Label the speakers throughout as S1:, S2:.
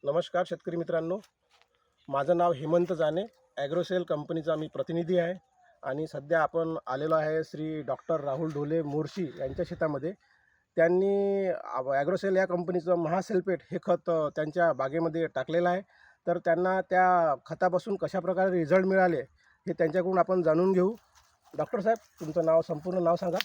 S1: नमस्कार शेतकरी मित्रांनो, माझं नाव हेमंत जाने, ॲग्रोसेल कंपनीचा मी प्रतिनिधी आहे आणि सध्या आपण आलेलो आहे श्री डॉक्टर राहुल ढोले मोर्शी यांच्या शेतामध्ये. त्यांनी ॲग्रोसेल या कंपनीचं महासल्फेट हे खत त्यांच्या बागेमध्ये टाकलेलं आहे. तर त्यांना त्या खतापासून कशाप्रकारे रिझल्ट मिळाले हे त्यांच्याकडून आपण जाणून घेऊ. डॉक्टर साहेब, तुमचं नाव, संपूर्ण नाव सांगा.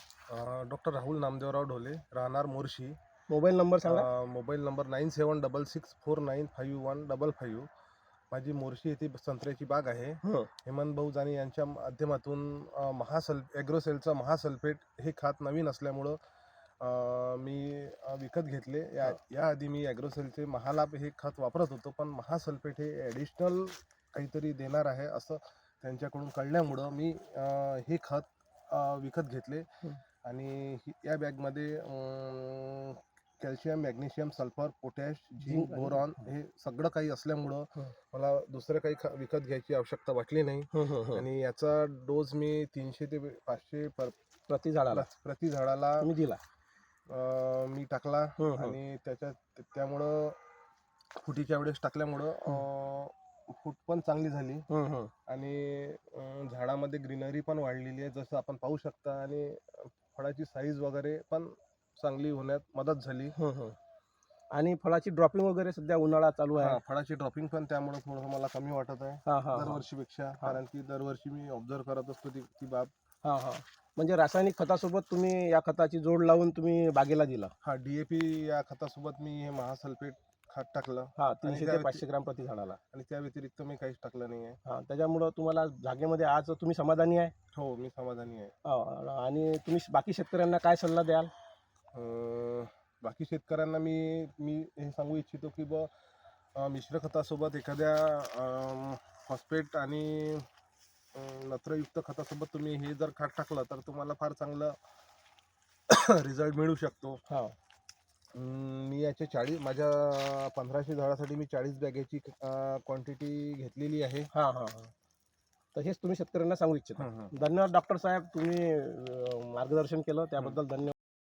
S2: डॉक्टर राहुल नामदेवराव ढोले, राहणार मोर्शी.
S1: मोबाईल नंबर सांगा.
S2: Mobile number 9766495155. माझी मोर्शी येथे संत्र्याची बाग आहे. हेमंत भाऊ जाने यांच्या माध्यमातून ॲग्रोसेलचं महासल्फेट हे खत नवीन असल्यामुळं मी विकत घेतले. याआधी मी ॲग्रोसेलचे महालाभ हे खत वापरत होतो, पण महासल्फेट हे ॲडिशनल काहीतरी देणार आहे असं त्यांच्याकडून कळल्यामुळं मी हे खत विकत घेतले. आणि या बॅगमध्ये calcium, magnesium, sulphur, potash, zinc, boron हे सगळं काही असल्यामुळं मला दुसरं काही विकत घ्यायची आवश्यकता वाटली नाही. आणि याचा डोस मी 300 ते 500 प्रति झाडाला
S1: मी दिला.
S2: मी टाकला. आणि त्यामुळं फुटीच्या वेळेस टाकल्यामुळं फूट पण चांगली झाली आणि झाडामध्ये ग्रीनरी पण वाढलेली आहे, जसं आपण पाहू शकता. आणि फळाची साईज वगैरे पण चांगली होण्यात मदत झाली.
S1: आणि फळाची ड्रॉपिंग वगैरे, सध्या उन्हाळा चालू आहे,
S2: फळाची ड्रॉपिंग पण त्यामुळे थोडं मला कमी वाटत आहे दरवर्षीपेक्षा. कारण की दरवर्षी मी ऑब्झर्व करत असतो ती बाब.
S1: म्हणजे रासायनिक खतासोबत तुम्ही या खताची जोड लावून तुम्ही बागेला दिला.
S2: DAP या खतासोबत मी हे महासल्फेट खत टाकलं.
S1: 300 ते 500 ग्राम प्रति झाडाला.
S2: आणि त्या व्यतिरिक्त मी काहीच टाकलं नाही आहे.
S1: त्याच्यामुळं तुम्हाला जागेमध्ये आज तुम्ही समाधानी आहे?
S2: हो, मी समाधानी आहे.
S1: आणि तुम्ही बाकी शेतकऱ्यांना काय सल्ला द्याल?
S2: बाकी शेतकऱ्यांना मी हे सांगू इच्छितो की मिश्र खतासोबत एखाद्या फॉस्फेट आणि नत्रयुक्त खतासोबत तुम्ही हे जर खत टाकलं तर तुम्हाला फार चांगलं रिझल्ट मिळू शकतो. मी याचे 40, माझ्या 1500 झाडासाठी मी 40 बॅगेची क्वांटिटी घेतलेली आहे.
S1: तसेच तुम्ही शेतकऱ्यांना सांगू इच्छिता. धन्यवाद डॉक्टर साहेब, तुम्ही मार्गदर्शन केलं त्याबद्दल धन्यवाद.